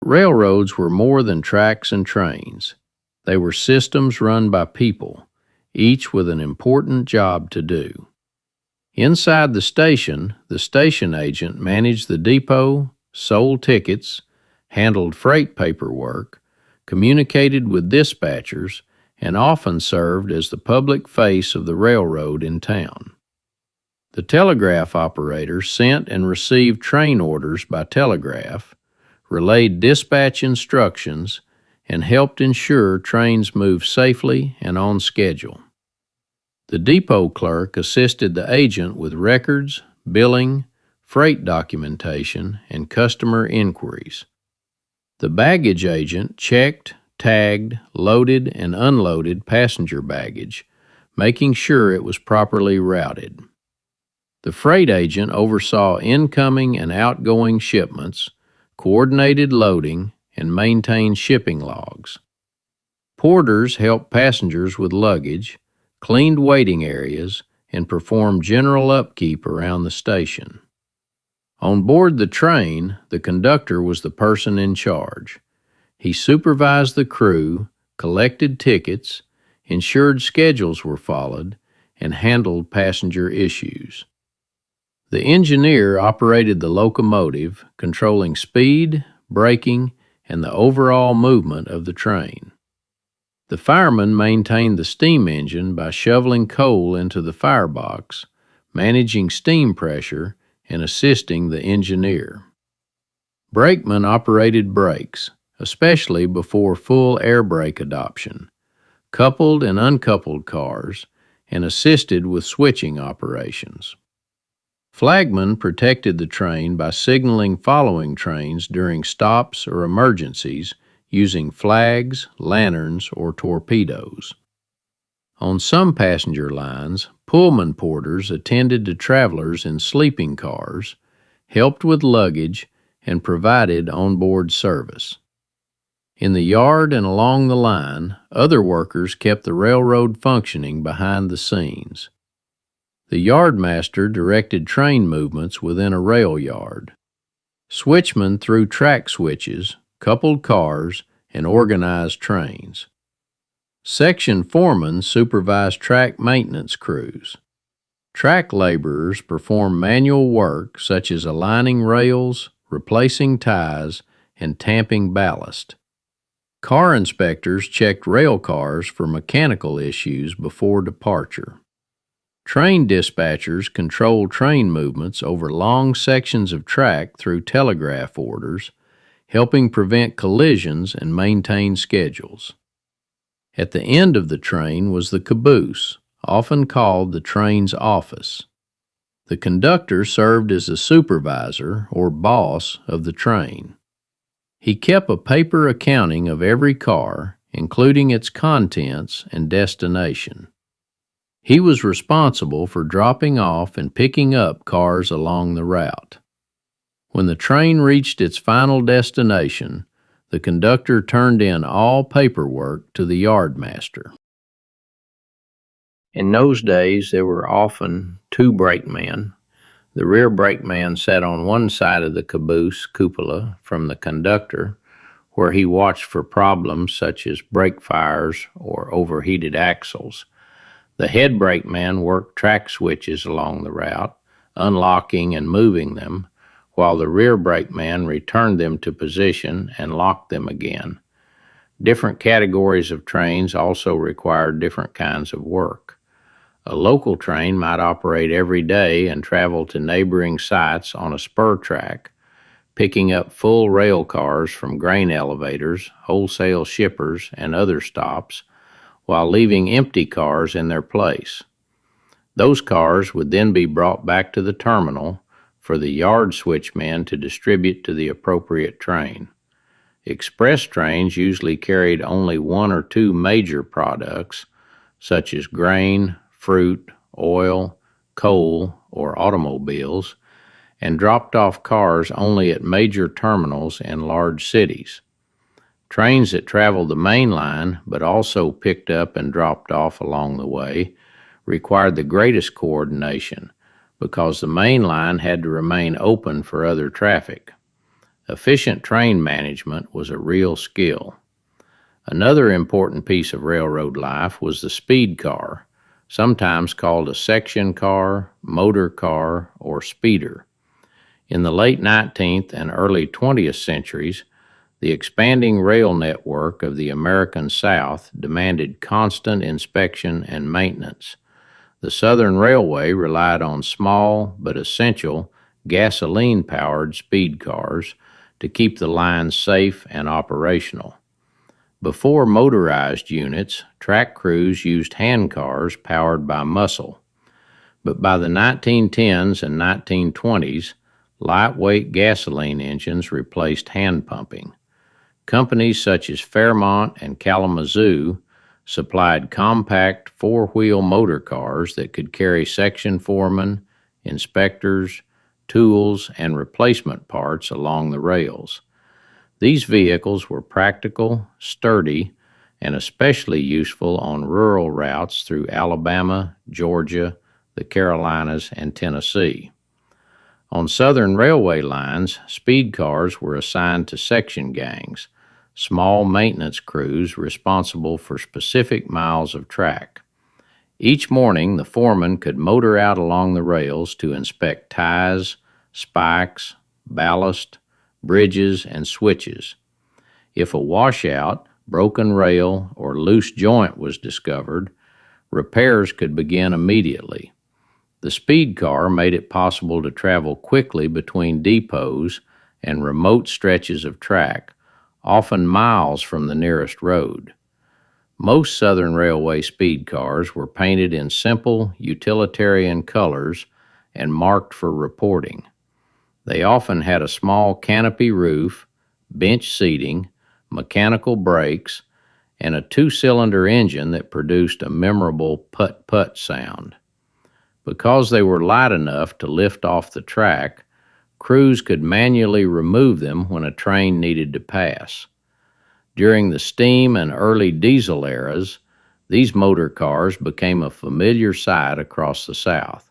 railroads were more than tracks and trains. They were systems run by people, each with an important job to do. Inside the station agent managed the depot, sold tickets, handled freight paperwork, communicated with dispatchers, and often served as the public face of the railroad in town. The telegraph operator sent and received train orders by telegraph, relayed dispatch instructions, and helped ensure trains moved safely and on schedule. The depot clerk assisted the agent with records, billing, freight documentation, and customer inquiries. The baggage agent checked, tagged, loaded, and unloaded passenger baggage, making sure it was properly routed. The freight agent oversaw incoming and outgoing shipments, coordinated loading, and maintained shipping logs. Porters helped passengers with luggage, cleaned waiting areas, and performed general upkeep around the station. On board the train, the conductor was the person in charge. He supervised the crew, collected tickets, ensured schedules were followed, and handled passenger issues. The engineer operated the locomotive, controlling speed, braking, and the overall movement of the train. The fireman maintained the steam engine by shoveling coal into the firebox, managing steam pressure, and assisting the engineer. Brakemen operated brakes, especially before full air brake adoption, coupled and uncoupled cars, and assisted with switching operations. Flagmen protected the train by signaling following trains during stops or emergencies using flags, lanterns, or torpedoes. On some passenger lines, Pullman porters attended to travelers in sleeping cars, helped with luggage, and provided onboard service. In the yard and along the line, other workers kept the railroad functioning behind the scenes. The yardmaster directed train movements within a rail yard. Switchmen threw track switches, coupled cars, and organized trains. Section foremen supervised track maintenance crews. Track laborers performed manual work such as aligning rails, replacing ties, and tamping ballast. Car inspectors checked rail cars for mechanical issues before departure. Train dispatchers controlled train movements over long sections of track through telegraph orders, helping prevent collisions and maintain schedules. At the end of the train was the caboose, often called the train's office. The conductor served as the supervisor or boss of the train. He kept a paper accounting of every car, including its contents and destination. He was responsible for dropping off and picking up cars along the route. When the train reached its final destination, the conductor turned in all paperwork to the yardmaster. In those days, there were often two brakemen. The rear brakeman sat on one side of the caboose cupola from the conductor, where he watched for problems such as brake fires or overheated axles. The head brakeman worked track switches along the route, unlocking and moving them, while the rear brakeman returned them to position and locked them again. Different categories of trains also required different kinds of work. A local train might operate every day and travel to neighboring sites on a spur track, picking up full rail cars from grain elevators, wholesale shippers, and other stops, while leaving empty cars in their place. Those cars would then be brought back to the terminal for the yard switchman to distribute to the appropriate train. Express trains usually carried only one or two major products, such as grain, fruit, oil, coal, or automobiles, and dropped off cars only at major terminals in large cities. Trains that traveled the main line, but also picked up and dropped off along the way, required the greatest coordination because the main line had to remain open for other traffic. Efficient train management was a real skill. Another important piece of railroad life was the speed car, sometimes called a section car, motor car, or speeder. In the late 19th and early 20th centuries, the expanding rail network of the American South demanded constant inspection and maintenance. The Southern Railway relied on small but essential gasoline-powered speed cars to keep the line safe and operational. Before motorized units, track crews used hand cars powered by muscle. But by the 1910s and 1920s, lightweight gasoline engines replaced hand pumping. Companies such as Fairmont and Kalamazoo supplied compact four-wheel motor cars that could carry section foremen, inspectors, tools, and replacement parts along the rails. These vehicles were practical, sturdy, and especially useful on rural routes through Alabama, Georgia, the Carolinas, and Tennessee. On Southern railway lines, speed cars were assigned to section gangs, small maintenance crews responsible for specific miles of track. Each morning, the foreman could motor out along the rails to inspect ties, spikes, ballast, bridges, and switches. If a washout, broken rail, or loose joint was discovered, repairs could begin immediately. The speed car made it possible to travel quickly between depots and remote stretches of track, often miles from the nearest road. Most Southern Railway speed cars were painted in simple, utilitarian colors and marked for reporting. They often had a small canopy roof, bench seating, mechanical brakes, and a two-cylinder engine that produced a memorable putt-putt sound. Because they were light enough to lift off the track, crews could manually remove them when a train needed to pass. During the steam and early diesel eras, these motor cars became a familiar sight across the South.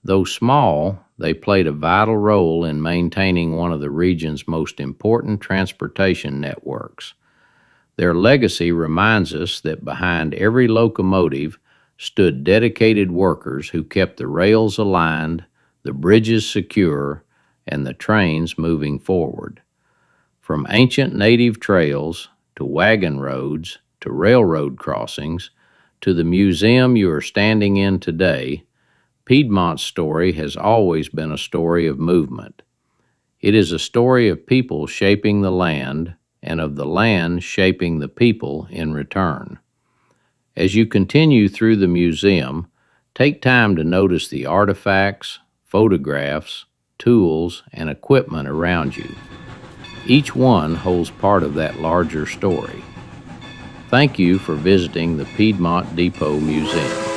Though small, they played a vital role in maintaining one of the region's most important transportation networks. Their legacy reminds us that behind every locomotive stood dedicated workers who kept the rails aligned, the bridges secure, and the trains moving forward. From ancient native trails, to wagon roads, to railroad crossings, to the museum you are standing in today, Piedmont's story has always been a story of movement. It is a story of people shaping the land, and of the land shaping the people in return. As you continue through the museum, take time to notice the artifacts, photographs, tools, and equipment around you. Each one holds part of that larger story. Thank you for visiting the Piedmont Depot Museum.